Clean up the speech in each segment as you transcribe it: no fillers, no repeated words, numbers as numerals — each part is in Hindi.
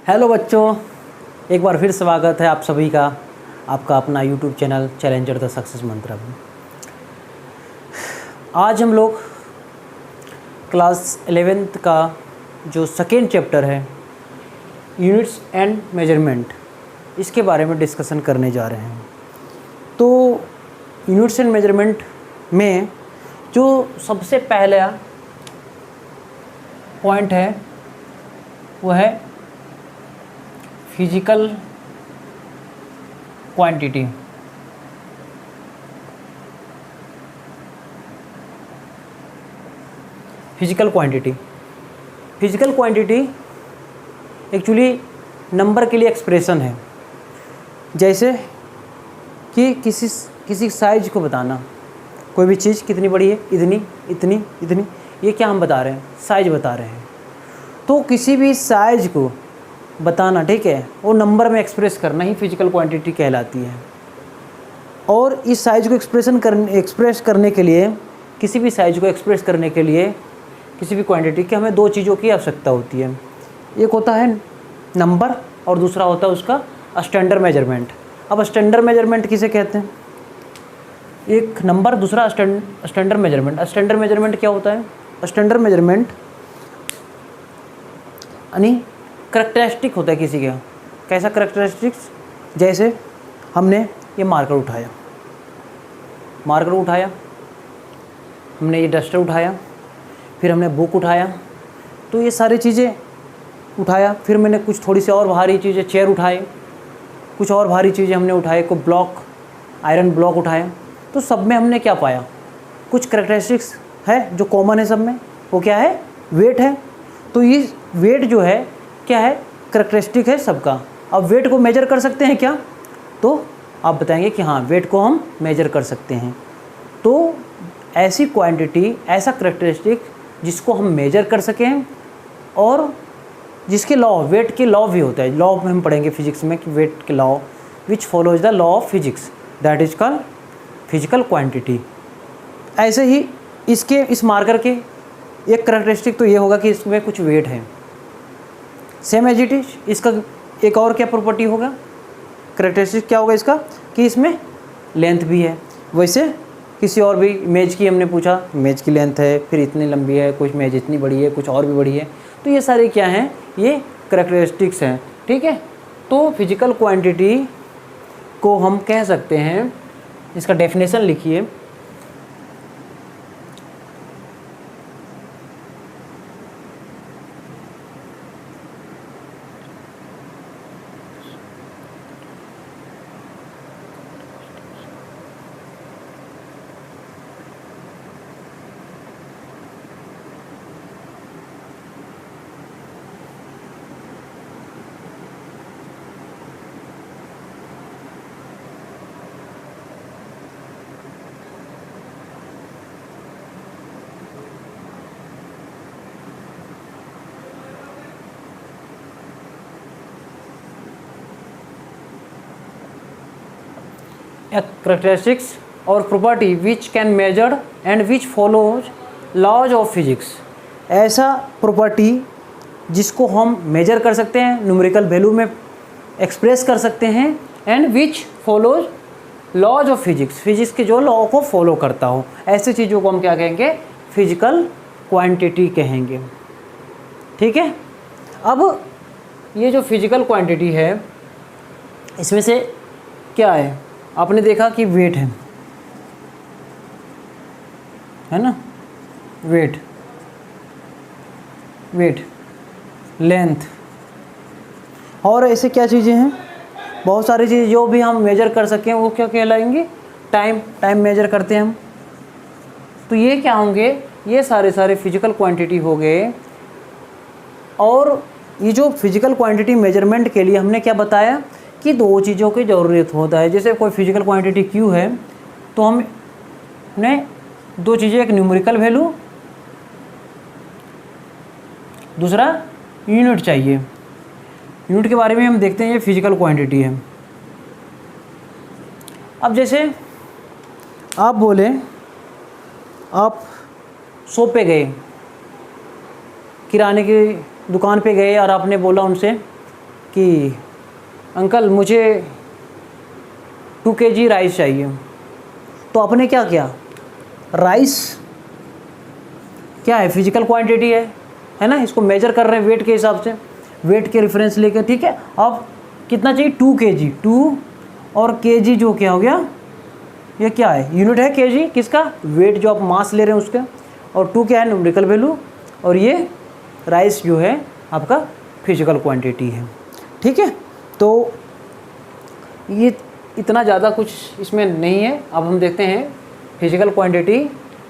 हेलो बच्चों, एक बार फिर स्वागत है आप सभी का आपका अपना YouTube channel challenger the success मंत्र में। आज हम लोग क्लास 11th का जो सेकेंड चैप्टर है यूनिट्स एंड मेजरमेंट, इसके बारे में डिस्कशन करने जा रहे हैं। तो यूनिट्स एंड मेजरमेंट में जो सबसे पहला पॉइंट है वो है physical quantity. Physical quantity actually number के लिए एक्सप्रेशन है। जैसे कि किसी साइज को बताना, कोई भी चीज़ कितनी बड़ी है, इतनी इतनी इतनी, ये क्या हम बता रहे हैं, साइज बता रहे हैं। तो किसी भी साइज को बताना, ठीक है, वो नंबर में एक्सप्रेस करना ही फिजिकल क्वांटिटी कहलाती है। और इस साइज को एक्सप्रेस करने के लिए, किसी भी साइज को एक्सप्रेस करने के लिए किसी भी क्वांटिटी की हमें दो चीज़ों की आवश्यकता होती है। एक होता है नंबर और दूसरा होता है उसका स्टैंडर्ड मेजरमेंट। अब स्टैंडर्ड मेजरमेंट किसे कहते हैं? एक नंबर, दूसरा स्टैंडर्ड मेजरमेंट। स्टैंडर्ड मेजरमेंट क्या होता है? स्टैंडर्ड मेजरमेंट यानी करैक्टरिस्टिक होता है किसी का। कैसा करैक्टरिस्टिक्स? जैसे हमने ये मार्कर उठाया, हमने ये डस्टर उठाया, फिर हमने बुक उठाया, तो ये सारी चीज़ें उठाया। फिर मैंने कुछ थोड़ी सी और भारी चीज़ें, चेयर उठाए, कुछ और भारी चीज़ें हमने उठाए, को ब्लॉक, आयरन ब्लॉक उठाया। तो सब में हमने क्या पाया? कुछ करैक्टरिस्टिक्स है जो कॉमन है सब में। वो क्या है? वेट है। तो ये वेट जो है क्या है? करैक्टरिस्टिक है सबका। अब वेट को मेजर कर सकते हैं क्या? तो आप बताएंगे कि हाँ, वेट को हम मेजर कर सकते हैं। तो ऐसी क्वांटिटी, ऐसा करैक्टरिस्टिक जिसको हम मेजर कर सकें और जिसके लॉ, वेट के लॉ भी होता है। लॉ में हम पढ़ेंगे फिजिक्स में कि वेट के law which follows the law of physics, that is called physical quantity. ऐसे ही इस मार्कर के एक करैक्टरिस्टिक तो ये होगा कि इसमें कुछ वेट है। सेम एज इट इज इसका एक और क्या प्रॉपर्टी होगा, करैक्टरिस्टिक क्या होगा इसका, कि इसमें लेंथ भी है। वैसे किसी और भी इमेज की हमने पूछा, इमेज की लेंथ है, फिर इतनी लंबी है, कुछ इमेज इतनी बड़ी है, कुछ और भी बड़ी है। तो ये सारे क्या हैं? ये करैक्टरिस्टिक्स हैं, ठीक है। तो फिजिकल क्वांटिटी को हम कह सकते हैं, इसका डेफिनेशन लिखिए। characteristics और property which can measured and which follows laws of physics। ऐसा प्रॉपर्टी जिसको हम मेजर कर सकते हैं, न्यूमेरिकल वैल्यू में एक्सप्रेस कर सकते हैं, and which follows laws of physics, physics के जो लॉ को फॉलो करता हो, ऐसी चीज़ों को हम क्या कहेंगे? फिजिकल क्वांटिटी कहेंगे, ठीक है। अब ये जो फिजिकल क्वांटिटी है, इसमें से क्या है? आपने देखा कि वेट है ना, वेट, लेंथ, और ऐसे क्या चीज़ें हैं? बहुत सारी चीज़ें जो भी हम मेजर कर सकें वो क्या कहलाएंगी? टाइम मेजर करते हैं हम। तो ये क्या होंगे? ये सारे फिजिकल क्वांटिटी हो गए। और ये जो फिजिकल क्वांटिटी मेजरमेंट के लिए हमने क्या बताया कि दो चीज़ों की ज़रूरत होता है। जैसे कोई फिजिकल क्वांटिटी Q है तो हमने दो चीज़ें, एक न्यूमेरिकल वैल्यू, दूसरा यूनिट चाहिए। यूनिट के बारे में हम देखते हैं, ये फिजिकल क्वांटिटी है। अब जैसे आप बोले, आप शॉप पे गए, किराने की दुकान पे गए और आपने बोला उनसे कि अंकल मुझे 2 kg राइस चाहिए। तो आपने क्या किया, राइस क्या है, फिजिकल क्वांटिटी है ना, इसको मेजर कर रहे हैं वेट के हिसाब से, वेट के रेफरेंस लेकर, ठीक है। अब कितना चाहिए, 2 kg, 2 और kg जो क्या हो गया, ये क्या है, यूनिट है kg किसका, वेट जो आप मास ले रहे हैं उसका, और 2 क्या है, न्यूमेरिकल वैल्यू, और ये राइस जो है आपका फिजिकल क्वांटिटी है, ठीक है। तो ये इतना ज़्यादा कुछ इसमें नहीं है। अब हम देखते हैं फिजिकल क्वांटिटी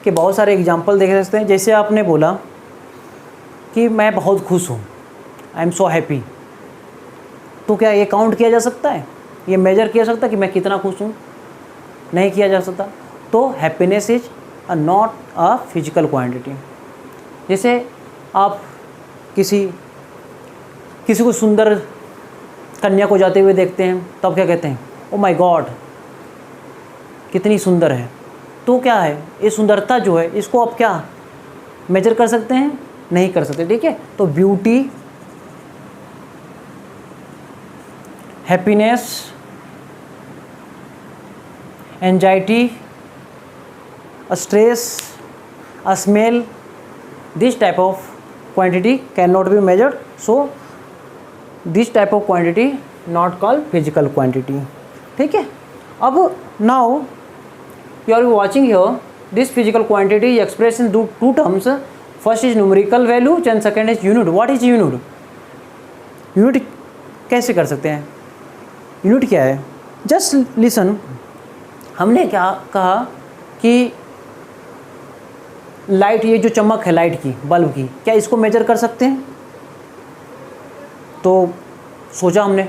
के बहुत सारे एग्जांपल देख सकते हैं। जैसे आपने बोला कि मैं बहुत खुश हूँ, आई एम सो हैप्पी, तो क्या ये काउंट किया जा सकता है, ये मेजर किया जा सकता है कि मैं कितना खुश हूँ, नहीं किया जा सकता। तो happiness is not a physical quantity. जैसे आप किसी को सुंदर कन्या को जाते हुए देखते हैं, तो आप क्या कहते हैं, ओ माय गॉड कितनी सुंदर है। तो क्या है, ये सुंदरता जो है इसको आप क्या मेजर कर सकते हैं, नहीं कर सकते, ठीक है। तो beauty, happiness, anxiety, stress, smell, this type of quantity can not be measured, so this type of quantity not called physical quantity, ठीक है। अब now you are watching here this physical quantity express in two terms, first is numerical value and second is unit. What is unit, unit कैसे कर सकते हैं, यूनिट क्या है, जस्ट लिसन। हमने क्या कहा कि लाइट, ये जो चमक है लाइट की, बल्ब की, क्या इसको मेजर कर सकते हैं। तो सोचा हमने,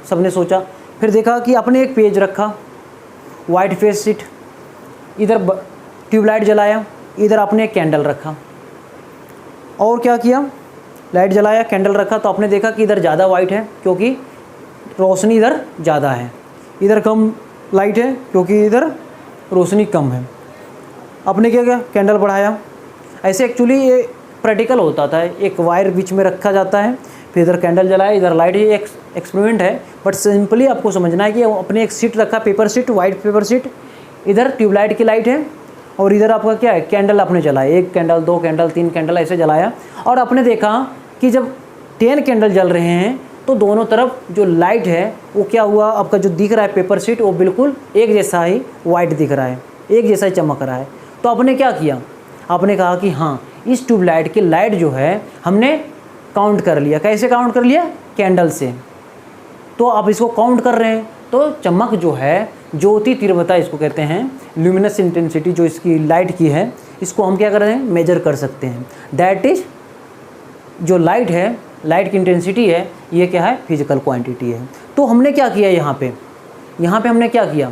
सबने सोचा, फिर देखा कि अपने एक पेज रखा, वाइट फेस शीट, इधर ट्यूबलाइट जलाया, इधर आपने एक कैंडल रखा, और क्या किया, लाइट जलाया, कैंडल रखा, तो आपने देखा कि इधर ज़्यादा वाइट है क्योंकि रोशनी इधर ज़्यादा है, इधर कम लाइट है क्योंकि इधर रोशनी कम है। आपने क्या किया, कैंडल बढ़ाया। ऐसे एक्चुअली ये प्रैक्टिकल होता था, एक वायर बीच में रखा जाता है, फिर इधर कैंडल जलाया, इधर लाइट, ये एक एक्सपेरिमेंट है, बट सिंपली आपको समझना है कि अपने एक सीट रखा, paper sheet, white paper sheet, इधर ट्यूबलाइट की लाइट है, और इधर आपका क्या है, कैंडल आपने जलाया, 1 कैंडल, 2 कैंडल, 3 कैंडल ऐसे जलाया, और आपने देखा कि जब 10 कैंडल जल रहे हैं तो दोनों तरफ जो लाइट है वो क्या हुआ, आपका जो दिख रहा है पेपर शीट वो बिल्कुल एक जैसा ही वाइट दिख रहा है, एक जैसा ही चमक रहा है। तो आपने क्या किया, आपने कहा कि हाँ इस ट्यूबलाइट की लाइट जो है हमने काउंट कर लिया। कैसे काउंट कर लिया, कैंडल से। तो आप इसको काउंट कर रहे हैं, तो चमक जो है, ज्योति तीव्रता इसको कहते हैं, ल्यूमिनस इंटेंसिटी जो इसकी लाइट की है, इसको हम क्या कर रहे हैं, मेजर कर सकते हैं। दैट इज जो लाइट है, लाइट की इंटेंसिटी है, ये क्या है, फिजिकल क्वांटिटी है। तो हमने क्या किया यहाँ पे हमने क्या किया,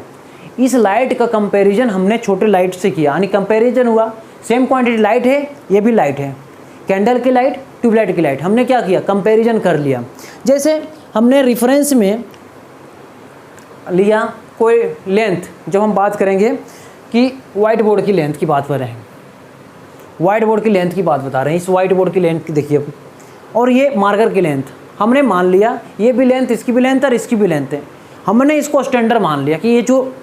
इस लाइट का कंपैरिजन हमने छोटे लाइट से किया, यानी कंपैरिजन हुआ, सेम क्वांटिटी लाइट है, ये भी लाइट है, कैंडल की लाइट, ट्यूबलाइट की लाइट, हमने क्या किया, कंपैरिजन कर लिया। जैसे हमने रेफरेंस में लिया कोई लेंथ, जब हम बात करेंगे कि वाइट बोर्ड की लेंथ की बात कर रहे हैं, वाइट बोर्ड की लेंथ की बात बता रहे हैं, इस वाइट बोर्ड की लेंथ देखिए, और ये मार्कर की लेंथ, हमने मान लिया ये भी लेंथ, इसकी भी लेंथ और इसकी भी लेंथ है, हमने इसको स्टैंडर्ड मान लिया कि ये जो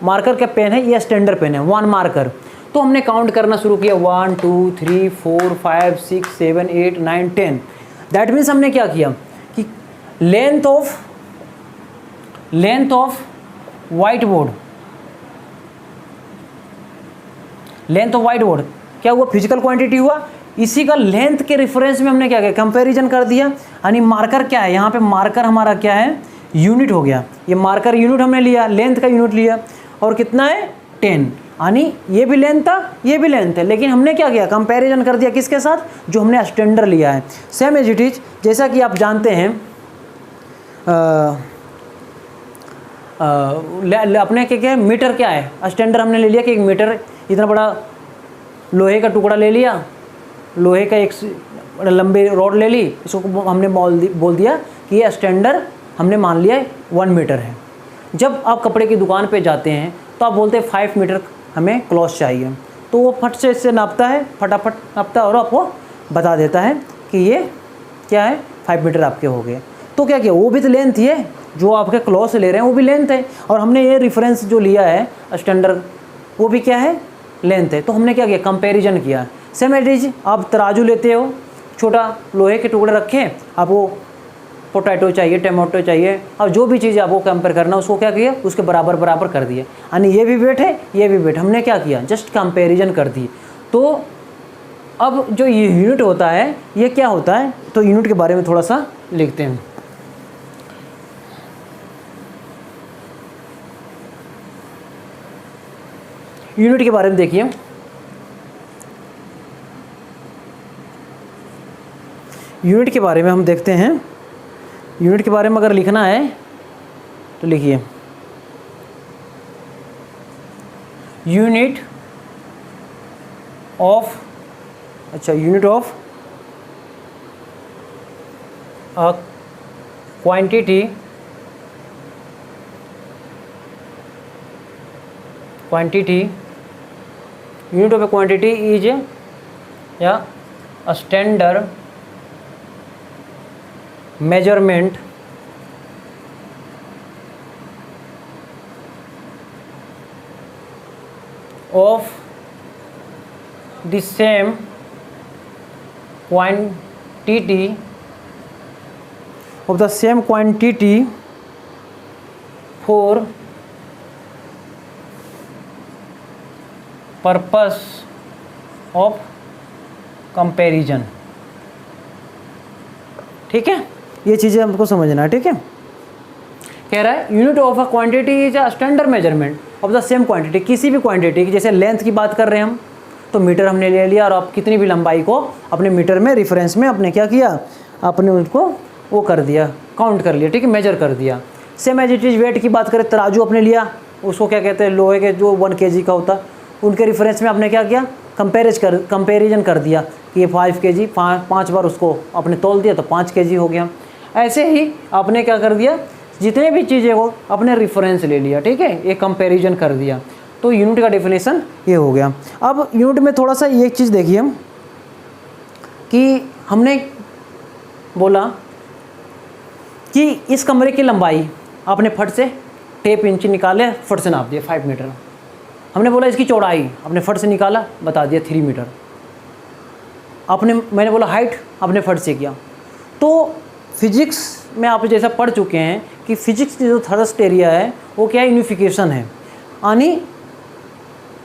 मार्कर का पेन है ये स्टैंडर्ड पेन है, 1 मार्कर। तो हमने काउंट करना शुरू किया, 1 2 3 4 5 6 7 8 9 10। दैट मीन्स हमने क्या किया कि length of white board, length of white board क्या हुआ, फिजिकल क्वांटिटी हुआ। इसी का लेंथ के रेफरेंस में हमने क्या किया, कंपैरिजन कर दिया। यानी मार्कर क्या है, यहाँ पे मार्कर हमारा क्या है, यूनिट हो गया, ये मार्कर यूनिट हमने लिया, लेंथ का यूनिट लिया, और कितना है 10, यानी ये भी लेंथ था, ये भी लेंथ है, लेकिन हमने क्या किया, कंपैरिजन कर दिया किसके साथ, जो हमने स्टैंडर्ड लिया है। सेम एज इट इज, जैसा कि आप जानते हैं अपने क्या मीटर क्या है, स्टैंडर्ड हमने ले लिया कि 1 मीटर, इतना बड़ा लोहे का टुकड़ा ले लिया, लोहे का एक लंबी रॉड ले ली, इसको हमने बोल दिया कि ये स्टैंडर्ड हमने मान लिया 1 मीटर है। जब आप कपड़े की दुकान पे जाते हैं तो आप बोलते हैं 5 मीटर हमें क्लॉथ चाहिए, तो वो फट से इससे नापता है, फटाफट नापता है और आपको बता देता है कि ये क्या है, 5 मीटर आपके हो गए। तो क्या किया, वो भी तो लेंथ ही है, जो आपके क्लॉथ से ले रहे हैं वो भी लेंथ है, और हमने ये रेफरेंस जो लिया है स्टैंडर्ड वो भी क्या है, लेंथ है। तो हमने क्या किया, कंपैरिजन किया। सेम एज इज आप तराजू लेते हो, छोटा लोहे के टुकड़े रखे, आपको पोटैटो चाहिए, टमाटो चाहिए, और जो भी चीज़ आपको कंपेयर करना उसको क्या किया, उसके बराबर बराबर कर दिया, यानी ये भी वेट है ये भी वेट, हमने क्या किया, जस्ट कंपैरिजन कर दी। तो अब जो ये यूनिट होता है ये क्या होता है, तो यूनिट के बारे में थोड़ा सा लिखते हैं। यूनिट के बारे में देखिए, यूनिट के बारे में हम देखते हैं। यूनिट के बारे में अगर लिखना है तो लिखिए, यूनिट ऑफ, अच्छा unit of a quantity, unit of a quantity is a standard measurement of the same quantity for purpose of comparison. ठीक है, ये चीज़ें हमको समझना है। ठीक है, कह रहा है unit of a quantity is a standard measurement of the same quantity, किसी भी क्वांटिटी की, जैसे लेंथ की बात कर रहे हैं हम तो मीटर हमने ले लिया, और आप कितनी भी लंबाई को अपने मीटर में रेफरेंस में आपने क्या किया, आपने उसको वो कर दिया, काउंट कर लिया। ठीक है, मेजर कर दिया। Same as it is weight की बात करें, तराजू अपने लिया, उसको क्या कहते हैं, लोहे के जो 1 kg का होता, उनके रेफरेंस में आपने क्या किया, कंपैरिजन कर दिया कि ये 5 kg, 5 बार उसको आपने तोल दिया तो 5 kg हो गया। ऐसे ही आपने क्या कर दिया, जितने भी चीज़ें को अपने रेफरेंस ले लिया। ठीक है, ये कंपैरिजन कर दिया। तो यूनिट का डेफिनेशन ये हो गया। अब यूनिट में थोड़ा सा एक चीज़ देखिए हम, कि हमने बोला कि इस कमरे की लंबाई आपने फट से टेप इंच निकाले, फट से नाप दिया 5 मीटर। हमने बोला इसकी चौड़ाई आपने फट से निकाला, बता दिया 3 मीटर। मैंने बोला हाइट आपने फट से किया। तो फिजिक्स में आप जैसा पढ़ चुके हैं कि फिजिक्स की जो थर्स्ट एरिया है वो क्या है, यूनिफिकेशन है, यानी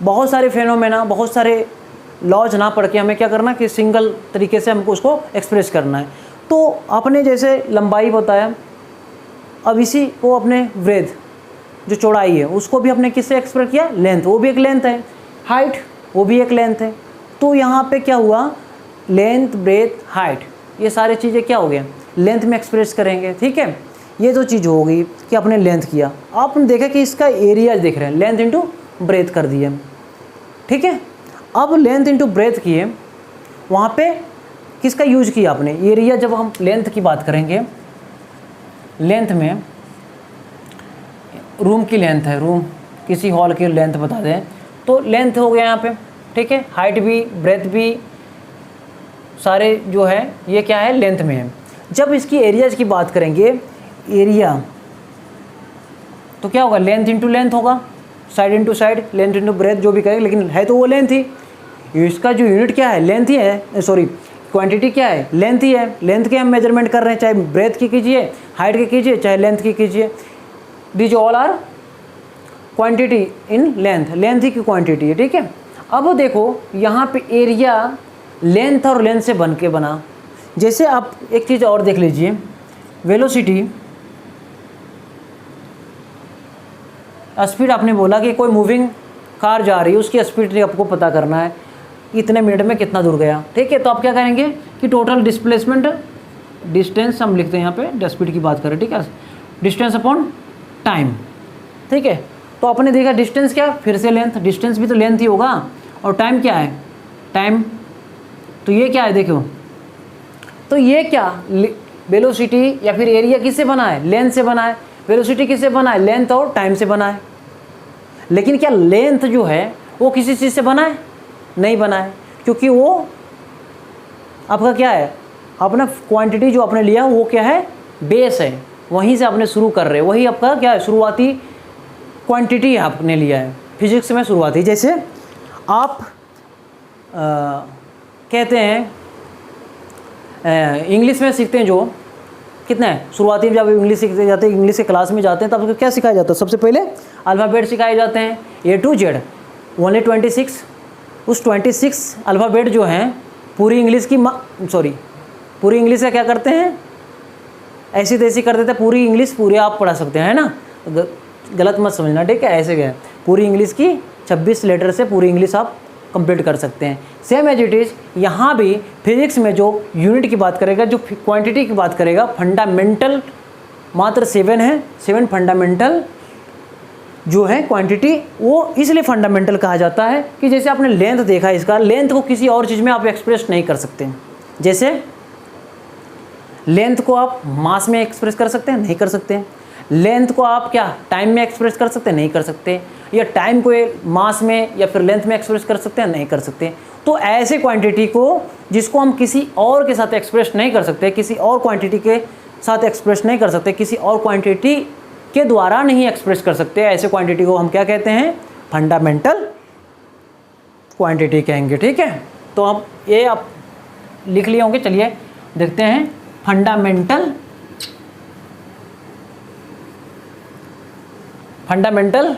बहुत सारे फेनोमेना, बहुत सारे लॉज ना पढ़ के हमें क्या करना कि सिंगल तरीके से हमको उसको एक्सप्रेस करना है। तो आपने जैसे लंबाई बताया, अब इसी को अपने ब्रेथ जो चौड़ाई है उसको भी हमने किससे एक्सप्रेस किया, लेंथ, वो भी एक लेंथ है। हाइट वो भी एक लेंथ है। तो यहाँ पे क्या हुआ, लेंथ, ब्रेथ, हाइट, ये सारी चीज़ें क्या हो गया, लेंथ में एक्सप्रेस करेंगे। ठीक है, ये जो चीज़ हो गई कि आपने लेंथ किया, आपने देखा कि इसका एरिया देख रहे हैं, लेंथ इंटू ब्रेथ कर दिए। ठीक है, अब लेंथ इंटू ब्रेथ किए, वहाँ पे किसका यूज किया आपने, एरिया। जब हम लेंथ की बात करेंगे, लेंथ में रूम की लेंथ है, रूम किसी हॉल की लेंथ बता दें तो लेंथ हो गया यहाँ पे। ठीक है, हाइट भी, ब्रेथ भी, सारे जो है ये क्या है, लेंथ में है। जब इसकी एरियाज की बात करेंगे, एरिया तो क्या होगा, लेंथ इंटू लेंथ होगा, side into side, length into breadth, जो भी करेंगे, लेकिन है तो वो लेंथ ही। इसका जो यूनिट क्या है, लेंथ ही है, सॉरी क्वांटिटी क्या है, लेंथ ही है। लेंथ के हम मेजरमेंट कर रहे हैं, चाहे ब्रेथ की कीजिए, हाइट की कीजिए, चाहे लेंथ की कीजिए। These all are quantity in length, length ही की क्वांटिटी है। ठीक है, अब देखो यहाँ पे एरिया लेंथ और लेंथ से बन के बना। जैसे आप एक चीज़ और देख लीजिए, वेलोसिटी, स्पीड आपने बोला कि कोई मूविंग कार जा रही है, उसकी स्पीड आपको पता करना है, इतने मिनट में कितना दूर गया। ठीक है, तो आप क्या करेंगे कि टोटल डिस्प्लेसमेंट, डिस्टेंस हम लिखते हैं यहाँ पे, स्पीड की बात करें। ठीक है, डिस्टेंस अपॉन टाइम। ठीक है, तो आपने देखा डिस्टेंस क्या, फिर से लेंथ, डिस्टेंस भी तो लेंथ ही होगा, और टाइम क्या है, टाइम, तो ये क्या है देखो, तो ये क्या, वेलोसिटी या फिर एरिया किससे बना है, लेंथ से बना है। वेलोसिटी किससे बना है, लेंथ और टाइम से बना है। लेकिन क्या लेंथ जो है वो किसी चीज़ से बना है, नहीं बना है, क्योंकि वो आपका क्या है, अपना क्वांटिटी जो आपने लिया वो क्या है, बेस है, वहीं से आपने शुरू कर रहे, वही आपका क्या है, शुरुआती क्वांटिटी आपने लिया है फिजिक्स में शुरुआती। जैसे आप कहते हैं इंग्लिश में सीखते हैं जो कितना है, शुरुआती में जब इंग्लिश सीखते जाते हैं, इंग्लिश के क्लास में जाते हैं, तब आपको क्या सिखाया जाता है, सबसे पहले अल्फ़ाबेट सिखाए जाते हैं A to Z, ओनली 26। उस 26 अल्फ़ाबेट जो हैं पूरी इंग्लिश की पूरी इंग्लिश का क्या करते हैं, ऐसी तैसी कर देते हैं, पूरी इंग्लिश पूरी आप पढ़ा सकते हैं, है ना, गलत मत समझना, ठीक है, ऐसे क्या है, पूरी इंग्लिश की 26 लेटर से पूरी इंग्लिश आप कंप्लीट कर सकते हैं। सेम एज इट इज़ यहाँ भी फिजिक्स में जो यूनिट की बात करेगा, जो क्वांटिटी की बात करेगा, फंडामेंटल मात्र 7 है, 7 फंडामेंटल जो है क्वांटिटी, वो इसलिए फंडामेंटल कहा जाता है कि जैसे आपने लेंथ देखा, इसका लेंथ को किसी और चीज़ में आप एक्सप्रेस नहीं कर सकते। जैसे लेंथ को आप मास में एक्सप्रेस कर सकते हैं, नहीं कर सकते। लेंथ को आप क्या टाइम में एक्सप्रेस कर सकते हैं, नहीं कर सकते। या टाइम को मास में या फिर लेंथ में एक्सप्रेस कर सकते हैं, नहीं कर सकते। तो ऐसे क्वांटिटी को जिसको हम किसी और के साथ एक्सप्रेस नहीं कर सकते, किसी और क्वांटिटी के साथ एक्सप्रेस नहीं कर सकते, किसी और क्वांटिटी के द्वारा नहीं एक्सप्रेस कर सकते, ऐसे क्वांटिटी को हम क्या कहते हैं, फंडामेंटल क्वांटिटी कहेंगे, ठीक है। तो अब ये आप लिख लिए होंगे, चलिए देखते हैं फंडामेंटल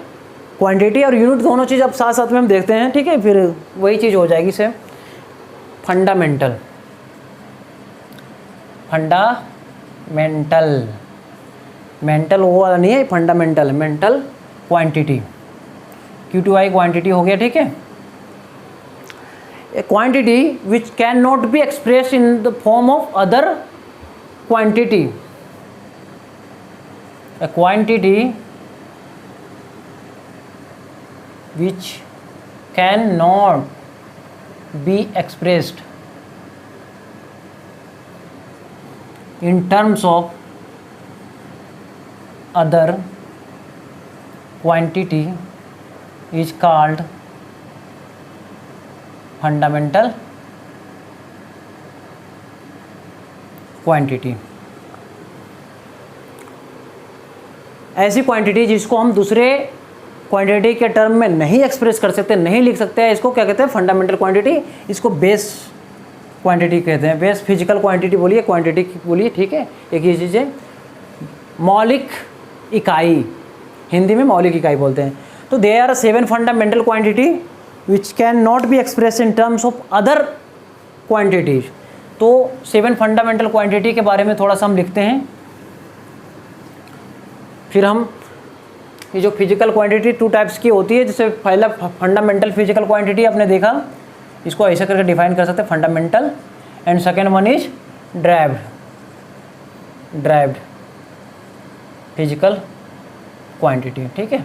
क्वांटिटी और यूनिट दोनों चीज़ अब साथ साथ में हम देखते हैं, ठीक है, फिर वही चीज़ हो जाएगी से फंडामेंटल मेंटल वो वाला नहीं है, fundamental mental quantity, Q2I quantity हो गया, ठीक है। ए quantity which can not be expressed in the form of other quantity, A quantity which cannot be expressed in terms of other quantity is called fundamental quantity। ऐसी क्वांटिटी जिसको हम दूसरे क्वांटिटी के टर्म में नहीं एक्सप्रेस कर सकते, नहीं लिख सकते हैं, इसको क्या कहते हैं, फंडामेंटल क्वांटिटी। इसको बेस क्वांटिटी कहते हैं, बेस फिजिकल क्वांटिटी बोलिए, क्वांटिटी बोलिए, ठीक है। एक ही चीज़ है, मौलिक इकाई, हिंदी में मौलिक इकाई बोलते हैं। तो they are 7 fundamental quantity which can not be express in terms of other quantities. तो 7 फंडामेंटल क्वांटिटी के बारे में थोड़ा सा हम लिखते हैं, फिर हम ये जो फिजिकल क्वांटिटी 2 टाइप्स की होती है, जैसे पहला फंडामेंटल फिजिकल क्वांटिटी आपने देखा, इसको ऐसे करके डिफाइन कर सकते हैं, fundamental, and second one is derived physical quantity, ठीक है।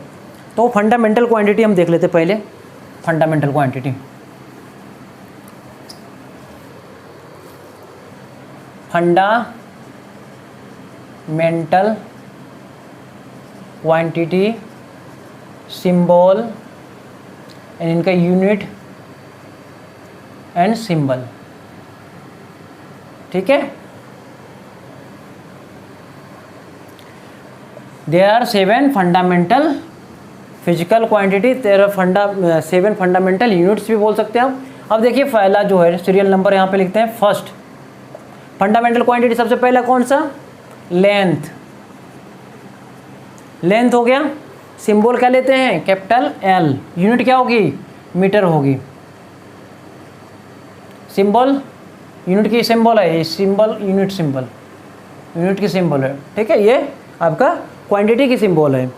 तो फंडामेंटल क्वांटिटी हम देख लेते पहले, fundamental quantity. Fundamental quantity symbol and इनका यूनिट एंड सिंबल, ठीक है। There are 7 fundamental physical quantity, 7 fundamental units भी बोल सकते हैं आप। अब देखिए पहला जो है सीरियल नंबर यहाँ पे लिखते हैं, फर्स्ट फंडामेंटल क्वांटिटी, सबसे पहला कौन सा, लेंथ। लेंथ हो गया, सिंबल क्या लेते हैं, कैपिटल L, यूनिट क्या होगी, मीटर होगी। सिंबल यूनिट की सिंबल है, ये सिंबल यूनिट की सिंबल है, ठीक है। ये आपका क्वांटिटी की सिंबल है।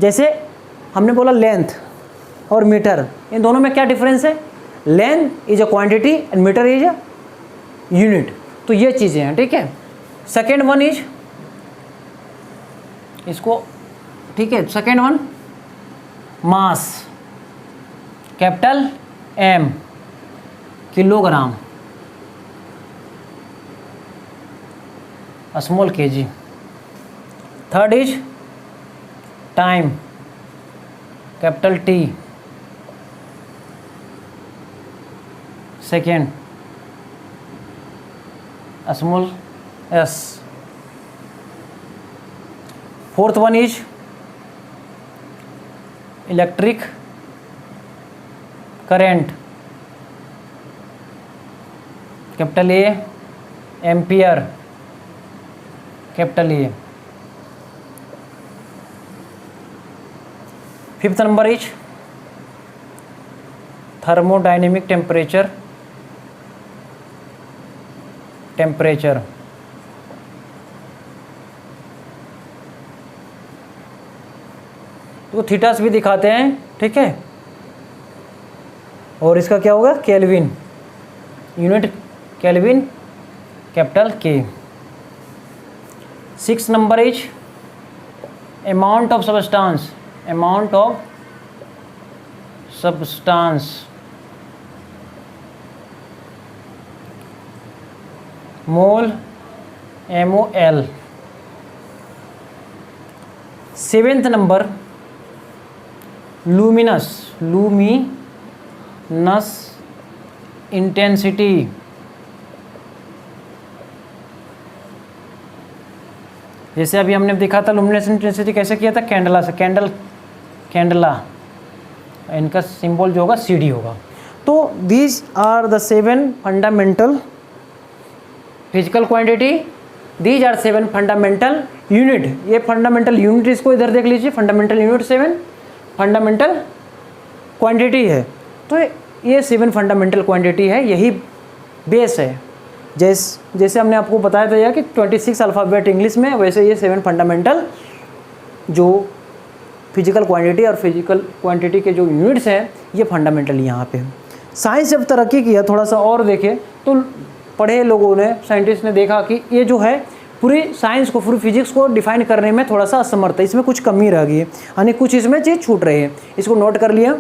जैसे हमने बोला लेंथ और मीटर, इन दोनों में क्या डिफरेंस है, length is a quantity and metre is a unit. तो ये चीज़ें हैं, ठीक है। सेकेंड वन इज, इसको ठीक है, second one mass, capital M, kilogram, small kg। Third is time, capital T, second small s, fourth one is electric current, capital A, ampere, capital A. Fifth number is thermodynamic temperature, temperature. तो थीटास भी दिखाते हैं, ठीक है। और इसका क्या होगा, केल्विन, यूनिट केल्विन, कैपिटल के। Six number is amount of substance, amount of substance, mole, MOL। Seventh number luminous, luminous intensity, जैसे अभी हमने देखा था लुमिनस इंटेंसिटी कैसे किया था, कैंडला से, कैंडला, इनका सिंबल जो होगा CD होगा। तो these are the 7 fundamental physical quantity, these are 7 fundamental unit. ये फंडामेंटल यूनिट, इसको इधर देख लीजिए, फंडामेंटल यूनिट 7 फंडामेंटल क्वांटिटी है। तो ये 7 फंडामेंटल क्वांटिटी है, यही बेस है। जैसे हमने आपको बताया था कि 26 अल्फ़ाबेट इंग्लिश में, वैसे ये 7 फंडामेंटल जो फिजिकल क्वांटिटी और फिजिकल क्वांटिटी के जो यूनिट्स हैं, ये फंडामेंटल यहाँ पे है। साइंस जब तरक्की किया, थोड़ा सा और देखे तो पढ़े लोगों ने, साइंटिस्ट ने देखा कि ये जो है पूरी साइंस को, पूरी फिजिक्स को डिफाइन करने में थोड़ा सा असमर्थ है, इसमें कुछ कमी रह गई है, यानी कुछ इसमें चीज़ छूट रही है। इसको नोट कर लिया।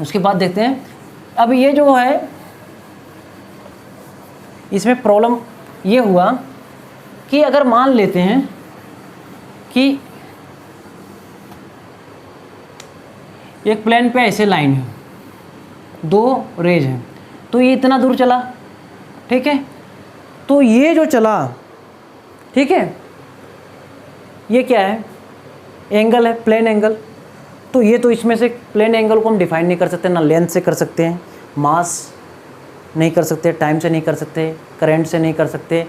उसके बाद देखते हैं, अब ये जो है इसमें प्रॉब्लम ये हुआ कि अगर मान लेते हैं कि एक प्लेन पे ऐसे लाइन है, 2 रेज हैं, तो ये इतना दूर चला, ठीक है। तो ये जो चला, ठीक है, ये क्या है, एंगल है, प्लेन एंगल। तो ये तो इसमें से प्लेन एंगल को हम डिफाइन नहीं कर सकते, ना लेंथ से कर सकते हैं, मास नहीं कर सकते, टाइम से नहीं कर सकते, करंट से नहीं कर सकते,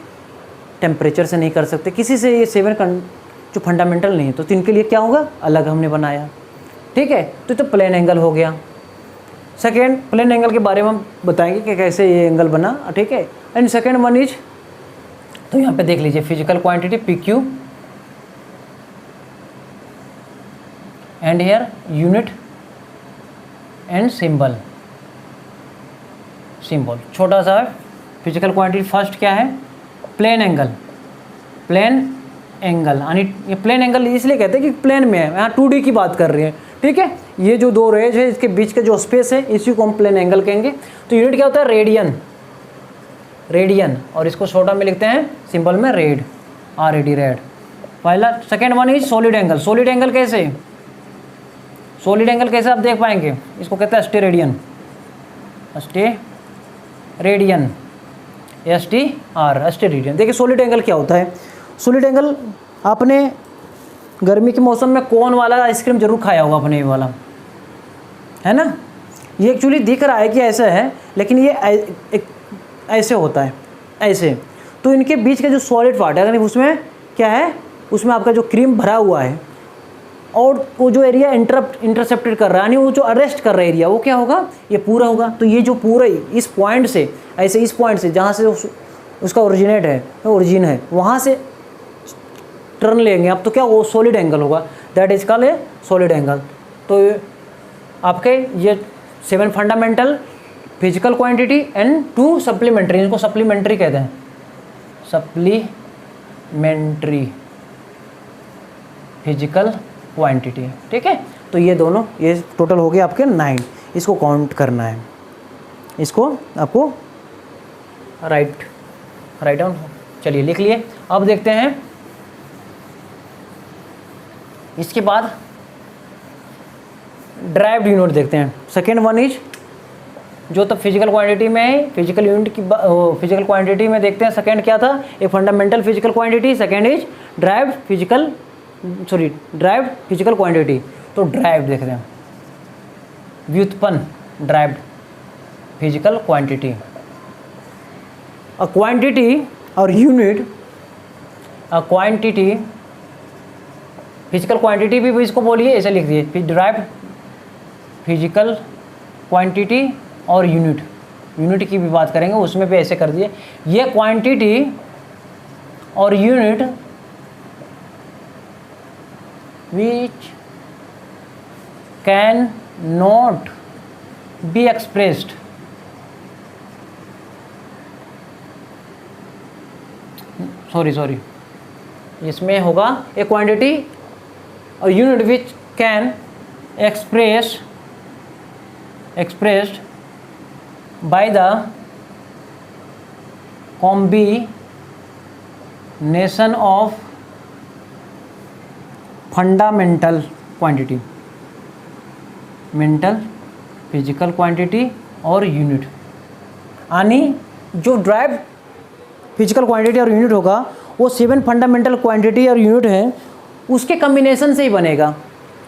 टेम्परेचर से नहीं कर सकते, किसी से ये 7 जो फंडामेंटल नहीं है। तो इनके लिए क्या होगा, अलग हमने बनाया, ठीक है। तो प्लेन एंगल हो गया। सेकेंड, प्लेन एंगल के बारे में हम बताएंगे कि कैसे ये एंगल बना, ठीक है। एंड सेकेंड वन इज, तो यहाँ पे देख लीजिए physical quantity PQ and here unit and symbol, छोटा सा फिजिकल क्वांटिटी। फर्स्ट क्या है, प्लेन एंगल, प्लेन एंगल, यानी ये प्लेन एंगल इसलिए कहते हैं कि प्लेन में है, यहाँ 2D की बात कर रही है, ठीक है। ये जो 2 रेज है, इसके बीच का जो स्पेस है, इसी को हम प्लेन एंगल कहेंगे। तो यूनिट क्या होता है, रेडियन, रेडियन, और इसको छोटा में लिखते हैं सिंबल में रेड, RAD, रेड। पहला। Second one is solid angle. Solid angle कैसे, सॉलिड एंगल कैसे आप देख पाएंगे, इसको कहते हैं स्टेरेडियन, स्टेरेडियन, STR, स्टेरेडियन। देखिए सॉलिड एंगल क्या होता है। सॉलिड एंगल, आपने गर्मी के मौसम में कोन वाला आइसक्रीम जरूर खाया होगा अपने, ये वाला है ना। ये एक्चुअली दिख रहा है कि ऐसा है, लेकिन ये ऐसे होता है, ऐसे। तो इनके बीच का जो सॉलिड पार्ट है, उसमें क्या है, उसमें आपका जो क्रीम भरा हुआ है, और वो जो एरिया इंटरसेप्टेड कर रहा है, यानी वो जो अरेस्ट कर रहा है एरिया, वो क्या होगा, ये पूरा होगा। तो ये जो पूरा इस पॉइंट से, ऐसे इस पॉइंट से जहाँ से उसका ओरिजिनेट है, ओरिजिन है, वहाँ से टर्न लेंगे आप, तो क्या वो सॉलिड एंगल होगा, that is called a solid angle. तो आपके ये 7 fundamental physical quantity and 2 supplementary, इनको सप्लीमेंट्री कहते हैं, सप्लीमेंट्री फिजिकल क्वांटिटी, ठीक है। तो ये दोनों, ये टोटल हो गए आपके 9, इसको काउंट करना है, इसको आपको राइट डाउन, चलिए लिख लिए। अब देखते हैं इसके बाद ड्राइव्ड यूनिट देखते हैं। सेकेंड वन इज, जो तो फिजिकल क्वांटिटी में है, फिजिकल यूनिट की फिजिकल क्वांटिटी में देखते हैं। सेकेंड क्या था, एक fundamental physical quantity, second is derived physical sorry derived physical quantity, तो ड्राइव्ड देखते हैं, व्युत्पन्न derived physical quantity. Uh quantity और unit, uh quantity physical quantity भी इसको बोलिए, ऐसे लिख दिए, ड्राइव्ड फिजिकल क्वांटिटी और यूनिट, यूनिट की भी बात करेंगे उसमें भी ऐसे कर दिए, ये क्वांटिटी और unit which can not be expressed sorry इसमें होगा ए क्वांटिटी और unit which can expressed by the combination of fundamental quantity, mental physical quantity और यूनिट, यानी जो ड्राइव फिजिकल क्वांटिटी और यूनिट होगा वो 7 फंडामेंटल क्वांटिटी और यूनिट हैं, उसके कम्बिनेशन से ही बनेगा।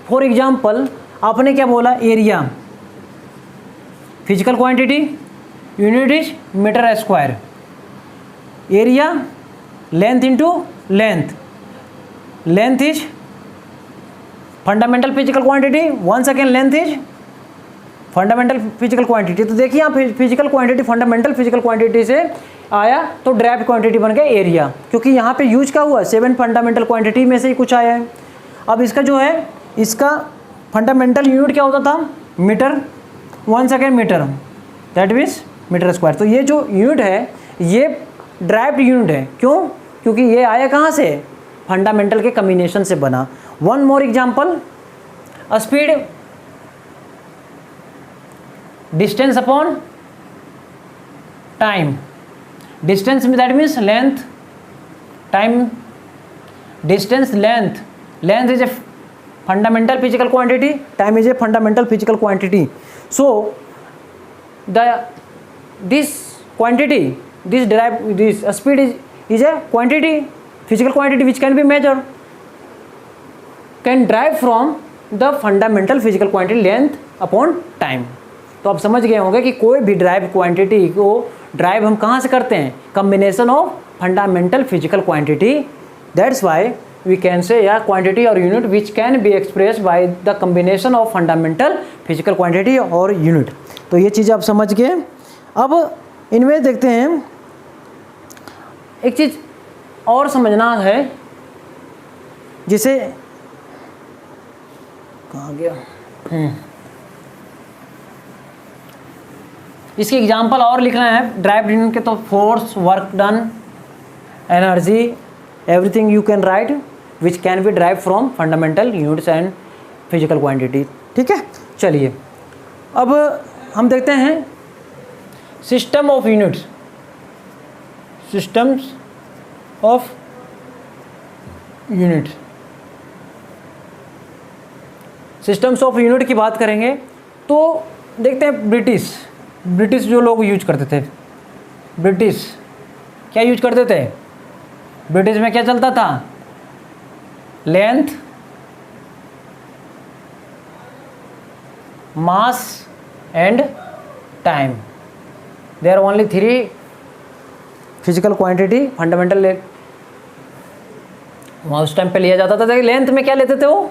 फॉर एग्जांपल आपने क्या बोला, area physical quantity, unit is metre square, area length into length is fundamental physical quantity, once again length is fundamental physical quantity. तो देखिए यहाँ physical quantity fundamental physical quantity से आया तो ड्राइव क्वांटिटी बन गया एरिया, क्योंकि यहाँ पे यूज क्या हुआ, 7 फंडामेंटल क्वांटिटी में से ही कुछ आया है। अब इसका जो है, इसका फंडामेंटल यूनिट क्या होता था, metre, once again metre, that means metre square. तो ये जो यूनिट है ये ड्राइव्ड यूनिट है, क्यों, क्योंकि ये आया कहाँ से, फंडामेंटल के कम्बिनेशन से बना। One more example, speed distance upon time, distance में that means length, time distance length is a fundamental physical quantity, time is a fundamental physical quantity. So this quantity, this speed is a quantity, physical quantity which can be measured, can derive from the fundamental physical quantity length upon time। तो आप समझ गए होंगे कि कोई भी ड्राइव क्वांटिटी को ड्राइव हम कहाँ से करते हैं, combination of fundamental physical quantity, that's why we can say या क्वांटिटी और unit which can be express by the combination of fundamental physical quantity और यूनिट। तो ये चीज़ आप समझ गए। अब इनमें देखते हैं, एक चीज़ और समझना है, जिसे कहाँ गया, इसकी एग्जांपल और लिखना है ड्राइव यूनिट के। तो force, work done, energy, everything you can right which can B drive from fundamental units and physical quantity. ठीक है, चलिए अब हम देखते हैं system of units, systems of unit, systems of unit की बात करेंगे तो देखते हैं ब्रिटिश जो लोग यूज करते थे, ब्रिटिश क्या यूज करते थे, ब्रिटिश में क्या चलता था, length, mass and time, there only 3 physical quantity fundamental. वहाँ उस टाइम पे लिया जाता था। लेंथ में क्या लेते थे, वो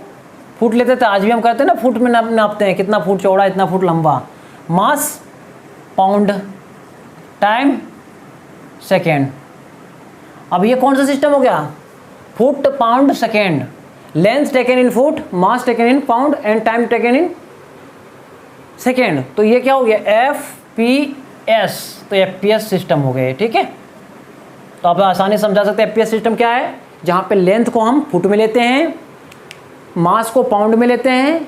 फुट लेते थे, आज भी हम करते हैं ना, फुट में नापते हैं, कितना फुट चौड़ा, इतना फुट लंबा। मास पाउंड, टाइम सेकेंड। अब ये कौन सा सिस्टम हो गया, foot pound second, length taken in foot, mass taken in pound and time taken in second. तो ये क्या हो गया, FPS। तो FPS सिस्टम हो गए। ठीक है, तो आप आसानी समझा सकते हैं FPS सिस्टम क्या है, जहाँ पे लेंथ को हम फुट में लेते हैं, मास को पाउंड में लेते हैं,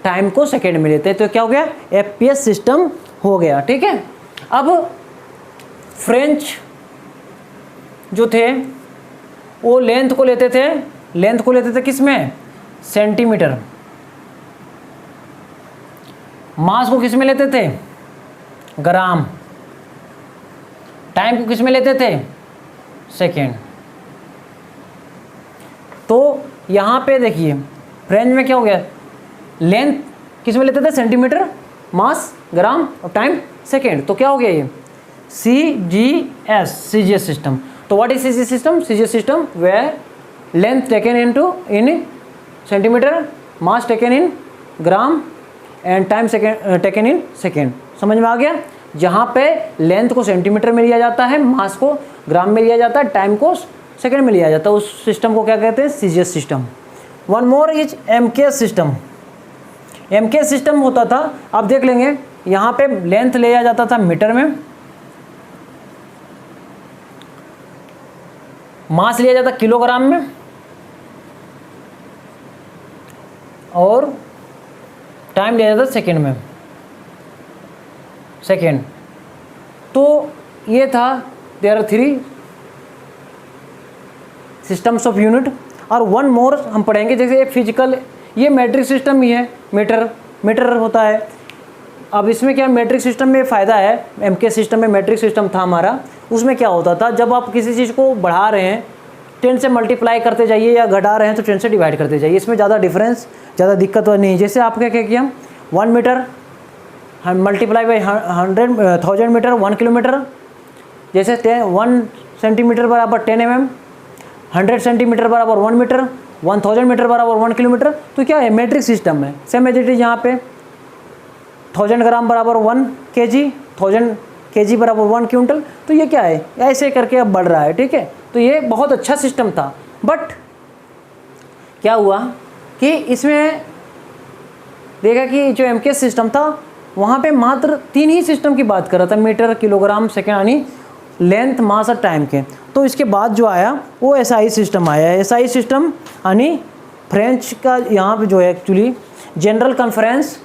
टाइम को सेकेंड में लेते हैं। तो क्या हो गया, FPS सिस्टम हो गया। ठीक है, अब फ्रेंच जो थे वो लेंथ को लेते थे किस में, सेंटीमीटर। मास को किस में लेते थे, ग्राम। टाइम को किस में लेते थे, सेकेंड। तो यहाँ पे देखिए फ्रेंच में क्या हो गया, लेंथ किस में लेते थे, सेंटीमीटर, मास ग्राम और टाइम सेकेंड। तो क्या हो गया ये CGS, CGS सिस्टम। तो what is CGS system? CGS system where length taken in centimetre, mass taken in gram and time taken in second. समझ में आ गया? जहाँ पे लेंथ को सेंटीमीटर में लिया जाता है, मास को ग्राम में लिया जाता है, टाइम को सेकेंड में लिया जाता है, उस सिस्टम को क्या कहते हैं? CGS system. One more is MKS system. MKS system होता था, आप देख लेंगे यहाँ पे लेंथ लिया जाता था मीटर में, मास लिया जाता किलोग्राम में और टाइम लिया जाता सेकेंड में, सेकेंड। तो ये था, there are 3 systems of unit. और वन मोर हम पढ़ेंगे, जैसे एक फिजिकल, ये मैट्रिक सिस्टम ही है, मीटर होता है। अब इसमें क्या मैट्रिक सिस्टम में फ़ायदा है, MKS सिस्टम में मैट्रिक सिस्टम था हमारा, उसमें क्या होता था, जब आप किसी चीज़ को बढ़ा रहे हैं 10 से मल्टीप्लाई करते जाइए या घटा रहे हैं तो 10 से डिवाइड करते जाइए, इसमें ज़्यादा डिफरेंस, ज़्यादा दिक्कत तो नहीं। जैसे आपने क्या किया, 1 metre multiply by 1000 metre 1 kilometre, जैसे 1 सेंटीमीटर बराबर 10 mm, 100 सेंटीमीटर बराबर 1 मीटर, 1000 मीटर बराबर 1 किलोमीटर। तो क्या है, मैट्रिक सिस्टम है। सेम एज इट इज यहाँ पे 1000 ग्राम बराबर 1 kg, 1000 kg बराबर 1 क्विंटल। तो ये क्या है, ऐसे करके अब बढ़ रहा है, ठीक है। तो ये बहुत अच्छा सिस्टम था, बट क्या हुआ कि इसमें देखा कि जो MKS सिस्टम था वहाँ पे मात्र 3 ही सिस्टम की बात कर रहा था, मीटर, किलोग्राम, सेकेंड, यानी लेंथ, मास और टाइम के। तो इसके बाद जो आया वो SI सिस्टम आया है। SI सिस्टम यानी फ्रेंच का, यहाँ पे जो है actually general conference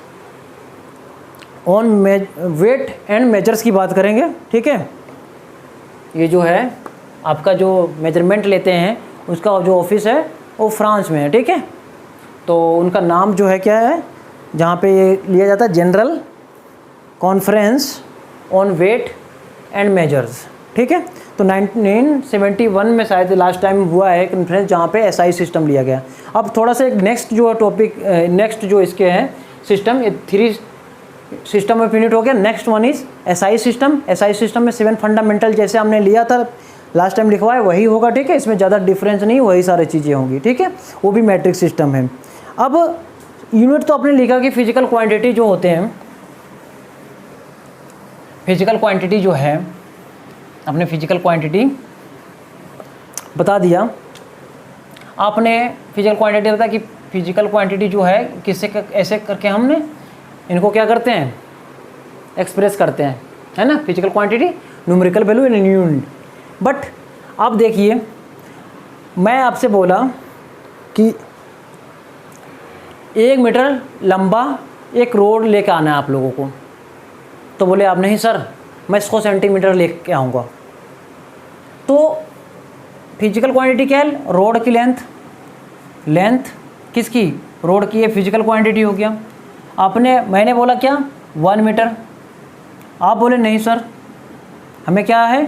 on weight and measures की बात करेंगे, ठीक है। ये जो है आपका जो मेजरमेंट लेते हैं उसका जो ऑफिस है वो फ्रांस में है, ठीक है। तो उनका नाम जो है क्या है, जहाँ पे ये लिया जाता है, general conference on weight and measures, ठीक है। तो 1971 में शायद लास्ट टाइम हुआ है कॉन्फ्रेंस जहाँ पे SI सिस्टम लिया गया। अब थोड़ा सा एक नेक्स्ट जो टॉपिक, नेक्स्ट जो इसके हैं सिस्टम, ये 3 सिस्टम ऑफ यूनिट हो गया। Next one is SI system. SI system में 7 फंडामेंटल जैसे हमने लिया था लास्ट टाइम लिखवाया वही होगा, ठीक है। इसमें ज़्यादा डिफरेंस नहीं, वही सारी चीज़ें होंगी, ठीक है। वो भी मैट्रिक सिस्टम है। अब यूनिट तो आपने लिखा कि फिजिकल क्वांटिटी जो होते हैं, फिजिकल क्वांटिटी जो है, आपने फिजिकल क्वांटिटी बता दिया। आपने फिजिकल क्वांटिटी बता कि फिजिकल क्वांटिटी जो है किससे ऐसे करके हमने इनको क्या करते हैं, एक्सप्रेस करते हैं, है ना। Physical quantity, numerical value in unit. But अब देखिए, मैं आपसे बोला कि 1 मीटर लंबा एक रोड लेके आना है आप लोगों को, तो बोले आप नहीं सर मैं 100 सेंटीमीटर लेके आऊँगा। तो फिजिकल क्वांटिटी क्या है, रोड की लेंथ, लेंथ किसकी, रोड की, ये फिजिकल क्वांटिटी हो गया। मैंने बोला क्या, 1 मीटर, आप बोले नहीं सर हमें क्या है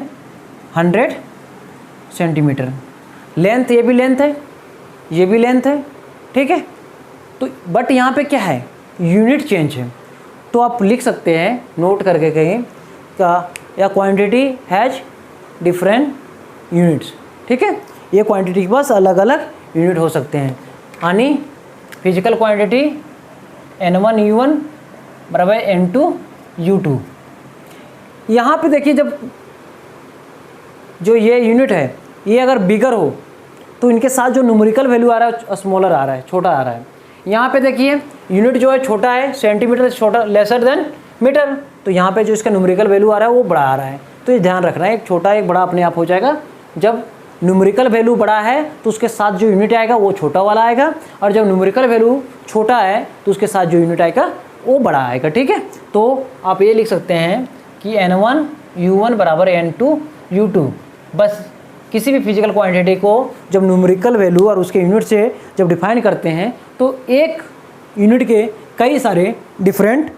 100 सेंटीमीटर। लेंथ, ये भी लेंथ है, ये भी लेंथ है, ठीक है। तो बट यहाँ पे क्या है, यूनिट चेंज है। तो आप लिख सकते हैं नोट करके कहीं क्या, या क्वांटिटी हैज डिफरेंट यूनिट्स, ठीक है। ये क्वांटिटी के पास अलग अलग यूनिट हो सकते हैं, यानी फिजिकल क्वांटिटी N1 U1 बराबर N2 U2। यहाँ पे देखिए, जब जो ये यूनिट है ये अगर बिगर हो तो इनके साथ जो न्यूमेरिकल वैल्यू आ रहा है स्मॉलर आ रहा है, छोटा आ रहा है। यहाँ पे देखिए यूनिट जो है छोटा है, सेंटीमीटर से छोटा, लेसर देन मीटर, तो यहाँ पे जो इसका न्यूमेरिकल वैल्यू आ रहा है वो बड़ा आ रहा है। तो ये ध्यान रखना है, एक छोटा एक बड़ा अपने आप हो जाएगा। जब न्यूमेरिकल वैल्यू बड़ा है तो उसके साथ जो यूनिट आएगा वो छोटा वाला आएगा, और जब न्यूमेरिकल वैल्यू छोटा है तो उसके साथ जो यूनिट आएगा वो बड़ा आएगा, ठीक है। तो आप ये लिख सकते हैं कि N1 U1 बराबर N2 U2। बस किसी भी फिजिकल क्वांटिटी को जब न्यूमेरिकल वैल्यू और उसके यूनिट से जब डिफाइन करते हैं तो एक यूनिट के कई सारे डिफरेंट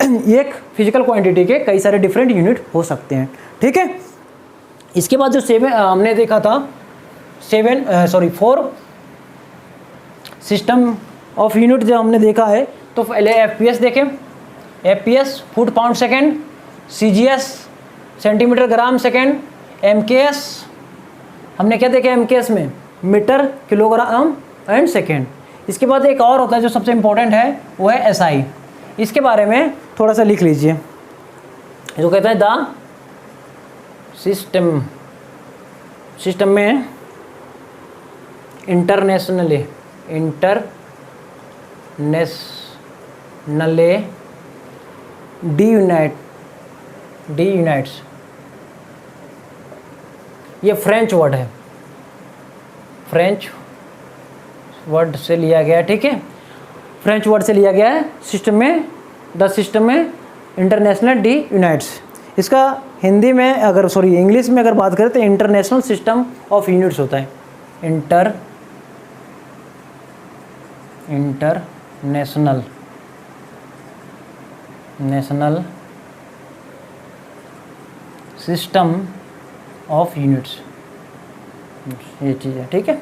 एक फिजिकल क्वांटिटी के कई सारे डिफरेंट यूनिट हो सकते हैं, ठीक है। इसके बाद जो हमने देखा था 4 सिस्टम ऑफ यूनिट जो हमने देखा है, तो पहले FPS देखें, FPS foot pound second, CGS centimetre gram second, MKS हमने क्या देखा MKS में, मीटर किलोग्राम एंड सेकेंड। इसके बाद एक और होता है जो सबसे इम्पोर्टेंट है, वो है SI। इसके बारे में थोड़ा सा लिख लीजिए, जो कहता है द सिस्टम में इंटरनेशनली यूनाइट्स, ये फ्रेंच वर्ड है, फ्रेंच वर्ड से लिया गया है, ठीक है, फ्रेंच वर्ड से लिया गया है। सिस्टम में, द सिस्टम में इंटरनेशनल डी यूनाइट्स। इसका हिंदी में अगर इंग्लिश में अगर बात करें तो इंटरनेशनल सिस्टम ऑफ यूनिट्स होता है। इंटरनेशनल सिस्टम ऑफ यूनिट्स, ये चीज़ है, ठीक है।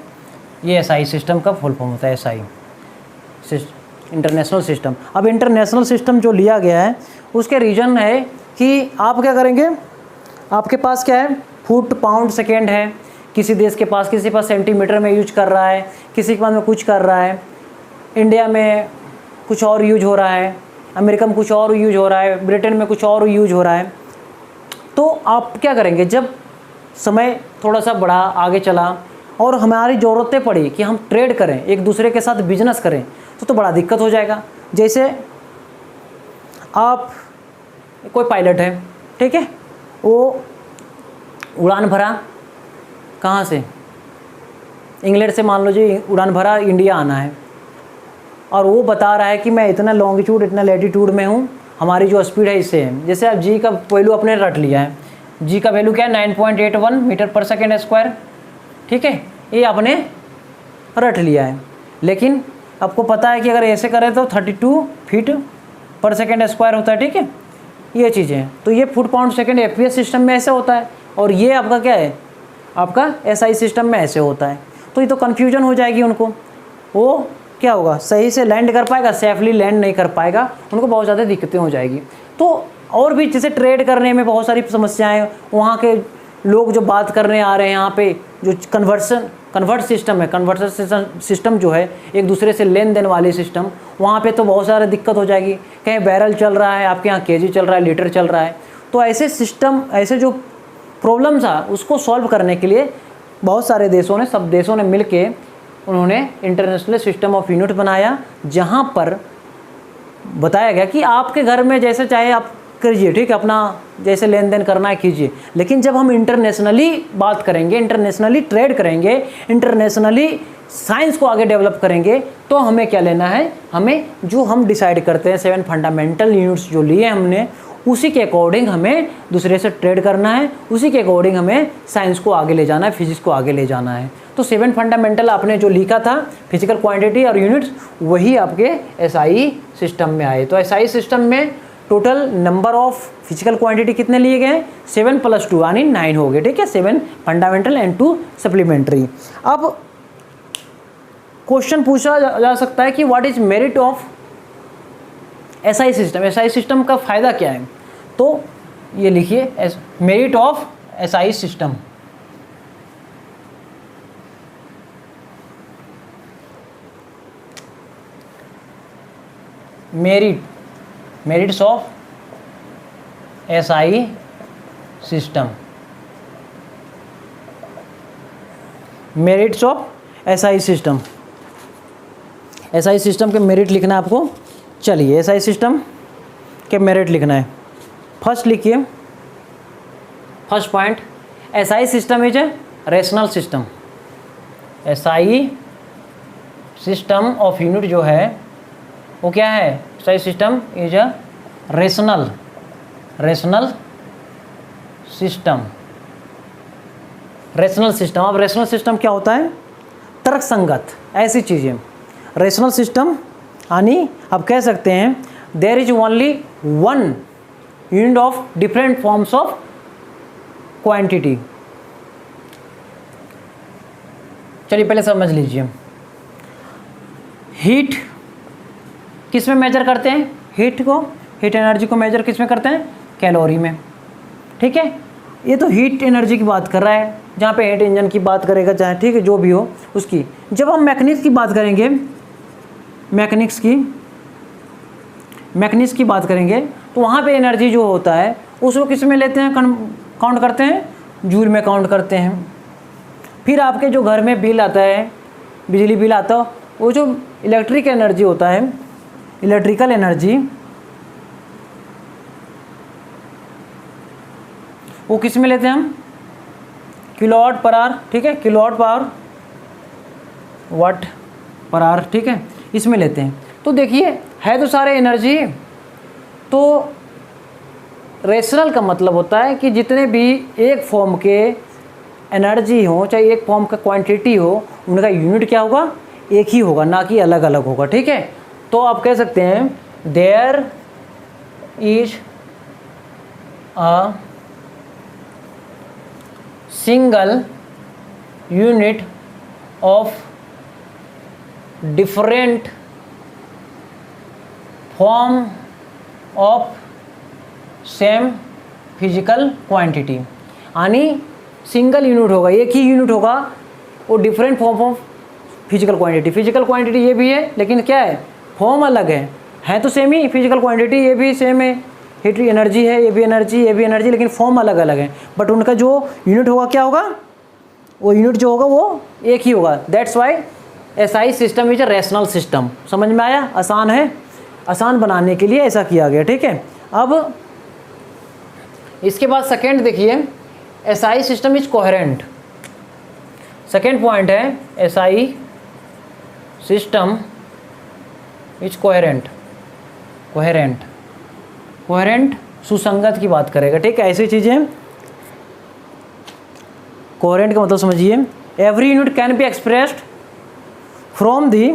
ये SI सिस्टम का फुल फॉर्म होता है, SI इंटरनेशनल सिस्टम। अब इंटरनेशनल सिस्टम जो लिया गया है उसके रीजन है कि आप क्या करेंगे, आपके पास क्या है, फुट पाउंड सेकेंड है, किसी देश के पास, किसी पास सेंटीमीटर में यूज कर रहा है, किसी के पास में कुछ कर रहा है, इंडिया में कुछ और यूज हो रहा है, अमेरिका में कुछ और यूज हो रहा है, ब्रिटेन में कुछ और यूज हो रहा है। तो आप क्या करेंगे, जब समय थोड़ा सा बढ़ा आगे चला और हमारी ज़रूरतें पड़ी कि हम ट्रेड करें, एक दूसरे के साथ बिजनेस करें, तो बड़ा दिक्कत हो जाएगा। जैसे आप कोई पायलट है, ठीक है, वो उड़ान भरा कहाँ से, इंग्लैंड से मान लो जी उड़ान भरा इंडिया आना है, और वो बता रहा है कि मैं इतना लॉन्गिट्यूड इतना लैटिट्यूड में हूँ, हमारी जो स्पीड है इससे है। जैसे आप जी का वैल्यू अपने रट लिया है, जी का वैल्यू क्या है 9.81 मीटर पर सेकेंड स्क्वायर, ठीक है, ये आपने रट लिया है। लेकिन आपको पता है कि अगर ऐसे करें तो 32 फीट पर सेकेंड स्क्वायर होता है, ठीक है, ये चीज़ें। तो ये foot pound second FPS system में ऐसे होता है, और ये आपका क्या है, आपका SI सिस्टम में ऐसे होता है। तो ये तो कन्फ्यूजन हो जाएगी उनको, वो क्या होगा, सही से लैंड कर पाएगा, सेफली लैंड नहीं कर पाएगा, उनको बहुत ज़्यादा दिक्कतें हो जाएगी। तो और भी जैसे ट्रेड करने में बहुत सारी समस्याएं, वहाँ के लोग जो बात करने आ रहे हैं यहाँ पे, जो कन्वर्ट सिस्टम जो है एक दूसरे से लेन देन वाली सिस्टम, वहाँ पे तो बहुत सारी दिक्कत हो जाएगी। कहीं बैरल चल रहा है, आपके यहाँ केजी चल रहा है, लीटर चल रहा है। तो ऐसे सिस्टम, ऐसे जो प्रॉब्लम था उसको सॉल्व करने के लिए बहुत सारे देशों ने, सब देशों ने मिल के उन्होंने इंटरनेशनल सिस्टम ऑफ यूनिट बनाया, जहाँ पर बताया गया कि आपके घर में जैसे चाहे आप करिए, ठीक है, अपना जैसे लेन देन करना है कीजिए, लेकिन जब हम इंटरनेशनली बात करेंगे, इंटरनेशनली ट्रेड करेंगे, इंटरनेशनली साइंस को आगे डेवलप करेंगे, तो हमें क्या लेना है, हमें जो हम डिसाइड करते हैं 7 फंडामेंटल यूनिट्स जो लिए हमने, उसी के अकॉर्डिंग हमें दूसरे से ट्रेड करना है, उसी के अकॉर्डिंग हमें साइंस को आगे ले जाना है, फिजिक्स को आगे ले जाना है। तो 7 फंडामेंटल आपने जो लिखा था, फिजिकल क्वांटिटी और यूनिट्स, वही आपके SI सिस्टम में आए। तो SI सिस्टम में total number of physical quantity कितने लिए गए, 7 + 2 यानी 9 हो गए, ठीक है, 7 फंडामेंटल एंड 2 सप्लीमेंट्री। अब क्वेश्चन पूछा जा सकता है कि what is merit of SI system, SI system का फ़ायदा क्या है। तो ये लिखिए, merit of SI system. Merits of SI system, merits of SI system. SI system के मेरिट लिखना है आपको। चलिए, SI सिस्टम के मेरिट लिखना है। फर्स्ट लिखिए, first point, SI system is a rational system. SI system of unit जो है वो क्या है, SI system is a rational system. Rational system, अब रेशनल सिस्टम क्या होता है, तर्कसंगत ऐसी चीज़ें। रेशनल सिस्टम यानी आप कह सकते हैं there is only one unit of different forms of quantity. चलिए पहले समझ लीजिए, हीट किस में मेजर करते हैं? हीट एनर्जी को मेजर किस में करते हैं? कैलोरी में। ठीक है, ये तो हीट एनर्जी की बात कर रहा है, जहाँ पे हीट इंजन की बात करेगा चाहे, ठीक है, जो भी हो उसकी। जब हम मैकेनिक्स की बात करेंगे, मैकेनिक्स की बात करेंगे तो वहाँ पे एनर्जी जो होता है उसको किस में लेते हैं, काउंट करते हैं? जूल में काउंट करते हैं। फिर आपके जो घर में बिल आता है, बिजली बिल आता है, वो जो इलेक्ट्रिक एनर्जी होता है, इलेक्ट्रिकल एनर्जी, वो किस में लेते हैं हम? Kilowatt per hour. ठीक है, किलोवाट पावर वाट पर आवर, ठीक है, इसमें लेते हैं। तो देखिए है तो सारे एनर्जी। तो रेशनल का मतलब होता है कि जितने भी एक फॉर्म के एनर्जी हो, चाहे एक फॉर्म का क्वांटिटी हो, उनका यूनिट क्या होगा? एक ही होगा, ना कि अलग अलग होगा। ठीक है, तो आप कह सकते हैं there is a single unit of different form of same physical quantity. यानी सिंगल यूनिट होगा, एक ही यूनिट होगा, वो different form of physical quantity. Physical quantity ये भी है, लेकिन क्या है? फॉर्म अलग है तो सेम ही फिजिकल क्वांटिटी, ये भी सेम है, हीट एनर्जी है, ये भी एनर्जी, ये भी एनर्जी, लेकिन फॉर्म अलग अलग है। बट उनका जो यूनिट होगा क्या होगा? वो यूनिट जो होगा वो एक ही होगा। That's why SI system is a rational system. समझ में आया? आसान है, आसान बनाने के लिए ऐसा किया गया। ठीक है, अब इसके बाद सेकेंड देखिए, SI system is coherent. Second point है SI system is coherent. Coherent सुसंगत की बात करेगा। ठीक है, ऐसी चीज़ें। कोहेरेंट का मतलब समझिए, every unit can be expressed from the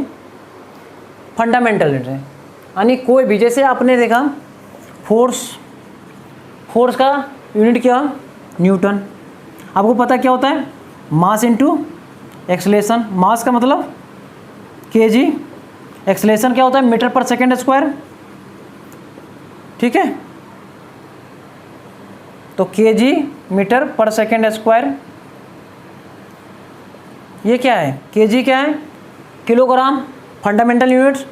fundamental unit. यानी कोई भी, जैसे आपने देखा फोर्स का यूनिट क्या? न्यूटन। आपको पता क्या होता है? Mass into acceleration. मास का मतलब केजी, एक्सलेशन क्या होता है? Metre per second square. ठीक है, तो K G metre per second square. ये क्या है? केजी क्या है? Kilogram, fundamental units.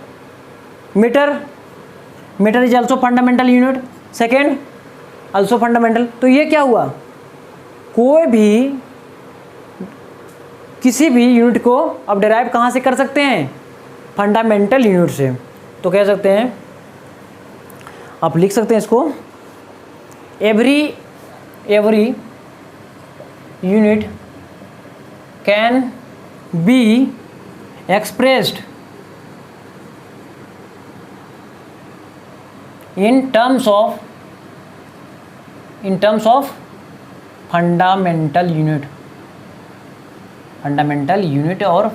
Metre is also fundamental unit. Second also fundamental. तो ये क्या हुआ? कोई भी किसी भी यूनिट को आप डिराइव कहाँ से कर सकते हैं? फंडामेंटल यूनिट से। तो कह सकते हैं, आप लिख सकते हैं इसको, every unit can be expressed in terms of fundamental unit और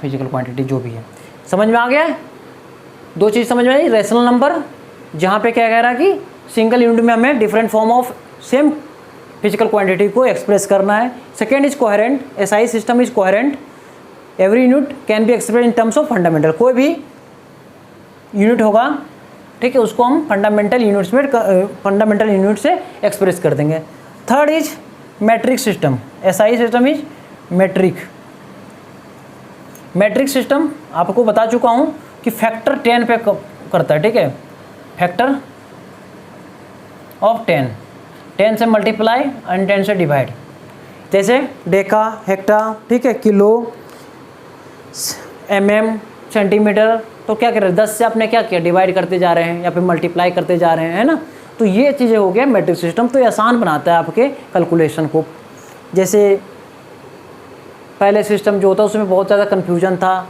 फिजिकल क्वांटिटी जो भी है। समझ में आ गया है? दो चीज़ समझ में आई। रेशनल नंबर, जहाँ पे क्या कह रहा है कि सिंगल यूनिट में हमें different form of same physical quantity को एक्सप्रेस करना है। Second is coherent, SI system is coherent, every unit can be express in terms of fundamental. कोई भी यूनिट होगा, ठीक है, उसको हम फंडामेंटल यूनिट से एक्सप्रेस कर देंगे। Third is matric system. SI system is matric system. आपको बता चुका हूँ कि फैक्टर 10 पे करता है। ठीक है, फैक्टर ऑफ 10 से मल्टीप्लाई एंड 10 से डिवाइड। जैसे डेका, हेक्टा, ठीक है, किलो, mm, सेंटीमीटर। तो क्या कर रहे हैं? 10 से आपने क्या किया? डिवाइड करते जा रहे हैं या फिर मल्टीप्लाई करते जा रहे हैं, है ना। तो ये चीज़ें हो गया मैट्रिक सिस्टम। तो ये आसान बनाता है आपके कैलकुलेशन को। जैसे पहले सिस्टम जो होता उसमें बहुत ज़्यादा कन्फ्यूजन था,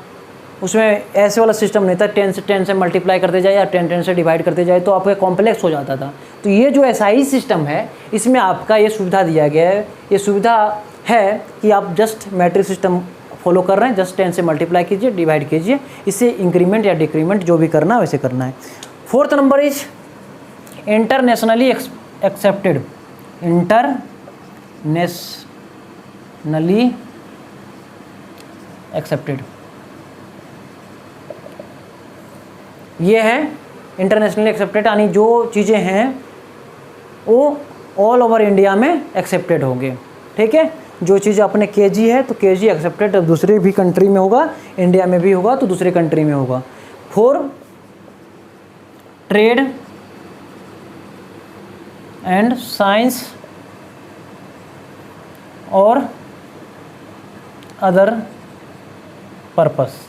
उसमें ऐसे वाला सिस्टम नहीं था 10 से मल्टीप्लाई करते जाए या 10 से डिवाइड करते जाए, तो आपका कॉम्प्लेक्स हो जाता था। तो ये जो एसआई सिस्टम है, इसमें आपका ये सुविधा दिया गया है। ये सुविधा है कि आप जस्ट मैट्रिक सिस्टम फॉलो कर रहे हैं, जस्ट 10 से मल्टीप्लाई कीजिए, डिवाइड कीजिए, इससे इंक्रीमेंट या डिक्रीमेंट जो भी करना है वैसे करना है। Fourth number is internationally accepted. Internationally accepted ये है इंटरनेशनली एक्सेप्टेड, यानी जो चीज़ें हैं वो ऑल ओवर इंडिया में एक्सेप्टेड होंगे। ठीक है, जो चीज़ अपने केजी है तो केजी एक्सेप्टेड दूसरे भी कंट्री में होगा, इंडिया में भी होगा तो दूसरे कंट्री में होगा। 4 ट्रेड एंड साइंस और अदर पर्पस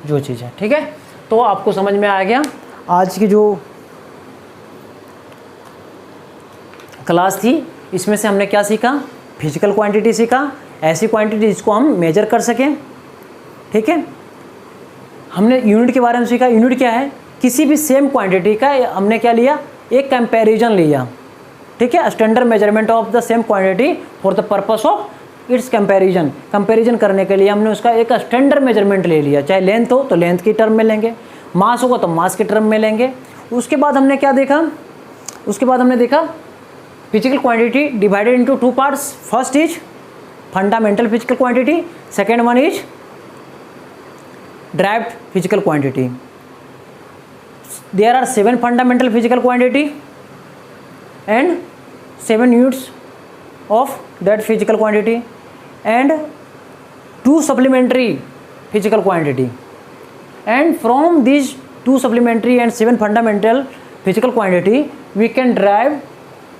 जो चीज़ है। ठीक है, तो आपको समझ में आ गया। आज की जो क्लास थी इसमें से हमने क्या सीखा, फिजिकल क्वांटिटी सीखा, ऐसी क्वांटिटी जिसको हम मेजर कर सकें। ठीक है, हमने यूनिट के बारे में सीखा। यूनिट क्या है, किसी भी सेम क्वांटिटी का हमने क्या लिया, एक कंपैरिजन लिया। ठीक है, standard measurement of the same quantity for the purpose of its comparison. Comparison करने के लिए हमने उसका एक स्टैंडर्ड मेजरमेंट ले लिया, चाहे लेंथ हो तो लेंथ की टर्म में लेंगे, मास होगा तो मास के टर्म में लेंगे। उसके बाद हमने क्या देखा, उसके बाद हमने देखा physical quantity divided into 2 parts. First is fundamental physical quantity, second one is derived physical quantity. There are 7 fundamental physical quantity and 7 units of that physical quantity and 2 supplementary physical quantity, and from these 2 supplementary and 7 fundamental physical quantity we can derive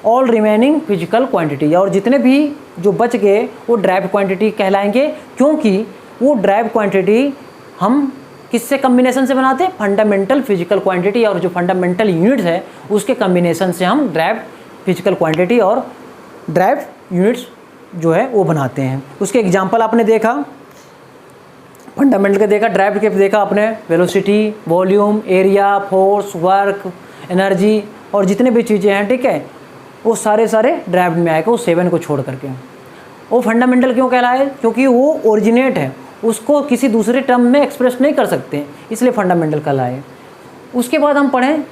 all remaining physical quantity। और जितने भी जो बच गए वो ड्राइव क्वांटिटी कहलाएंगे, क्योंकि वो ड्राइव क्वांटिटी हम किससे कम्बिनेशन से बनाते हैं, फंडामेंटल फिजिकल क्वांटिटी और जो फंडामेंटल यूनिट्स है उसके कम्बिनेशन से हम ड्राइव फिजिकल क्वांटिटी और ड्राइव यूनिट्स जो है वो बनाते हैं। उसके एग्जांपल आपने देखा, फंडामेंटल का देखा, ड्राइव के देखा आपने, velocity, volume, area, force, work, energy और जितने भी चीज़ें हैं। ठीक है, वो सारे ड्राइव में आएगा, वो 7 को छोड़ करके। वो फंडामेंटल क्यों कहलाए, क्योंकि वो ओरिजिनेट है, उसको किसी दूसरे टर्म में एक्सप्रेस नहीं कर सकते, इसलिए फंडामेंटल कहलाए। उसके बाद हम पढ़ें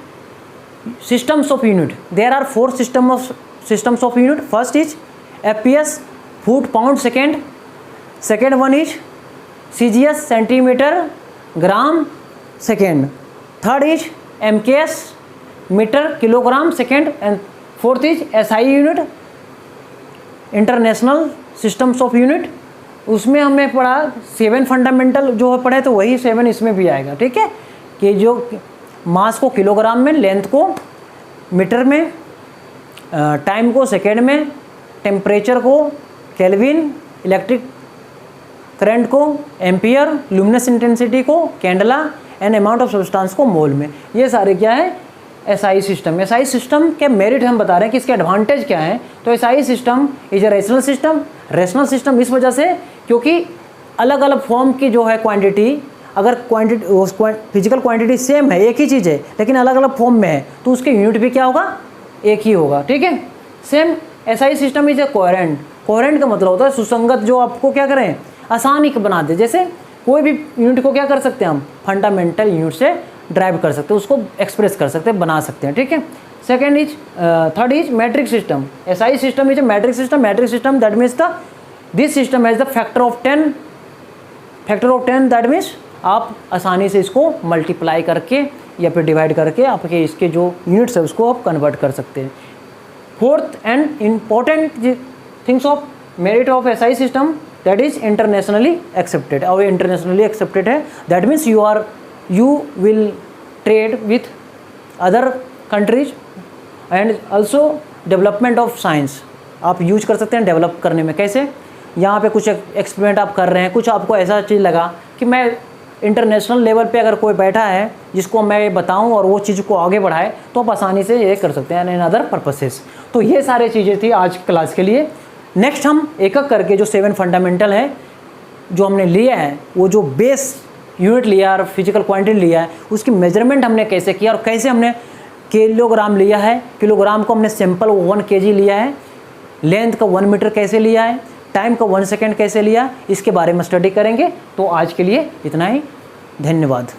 systems of unit। there are 4 systems of unit। first is fps, foot pound second, second one is cgs, centimeter gram second, third is mks, meter kilogram second, and fourth is SI unit, international systems of unit। उसमें हमने पढ़ा 7 फंडामेंटल जो पढ़े तो वही 7 इसमें भी आएगा। ठीक है, कि जो मास को किलोग्राम में, लेंथ को मीटर में, टाइम को सेकेंड में, टेम्परेचर को केल्विन, इलेक्ट्रिक करंट को एम्पियर, लुमिनस इंटेंसिटी को candela and amount of substance को मोल में। ये सारे क्या है, एसआई सिस्टम। एसआई सिस्टम के मेरिट हम बता रहे हैं कि इसके एडवांटेज क्या है। तो SI system is a rational system. Rational system इस वजह से क्योंकि अलग अलग फॉर्म की जो है क्वांटिटी, अगर फिजिकल क्वांटिटी सेम है, एक ही चीज़ है, लेकिन अलग अलग फॉर्म में है तो उसके यूनिट भी क्या होगा, एक ही होगा। ठीक है, same SI system is a coherent. Coherent का मतलब होता है सुसंगत, जो आपको क्या करें, आसानी का बना दे। जैसे कोई भी यूनिट को क्या कर सकते हैं हम, फंडामेंटल यूनिट से ड्राइव कर सकते हैं, उसको एक्सप्रेस कर सकते हैं, बना सकते हैं। ठीक है, second is third is matric system. SI system is a matric system. Matric system that means this system has the factor of 10। Factor of 10 that means आप आसानी से इसको मल्टीप्लाई करके या फिर डिवाइड करके आपके इसके जो यूनिट्स है उसको आप कन्वर्ट कर सकते हैं। Fourth and important things of merit of SI system that is internationally accepted. और इंटरनेशनली एक्सेप्टेड है that means you will trade with other countries and also development of science आप यूज कर सकते हैं डेवलप करने में। कैसे, यहाँ पे कुछ एक्सपेरिमेंट आप कर रहे हैं, कुछ आपको ऐसा चीज़ लगा कि मैं इंटरनेशनल लेवल पे अगर कोई बैठा है जिसको मैं बताऊं और वो चीज़ को आगे बढ़ाए तो आप आसानी से ये कर सकते हैं इन अदर पर्पसेस। तो ये सारी चीज़ें थी आज क्लास के लिए। नेक्स्ट हम एक एक करके जो 7 फंडामेंटल है जो हमने लिया है, वो जो बेस यूनिट लिया और फिजिकल क्वांटिटी लिया है, उसकी मेजरमेंट हमने कैसे किया और कैसे हमने किलोग्राम लिया है, किलोग्राम को हमने सिंपल 1 kg लिया है, लेंथ का 1 मीटर कैसे लिया है, टाइम का 1 सेकेंड कैसे लिया, इसके बारे में स्टडी करेंगे। तो आज के लिए इतना ही, धन्यवाद।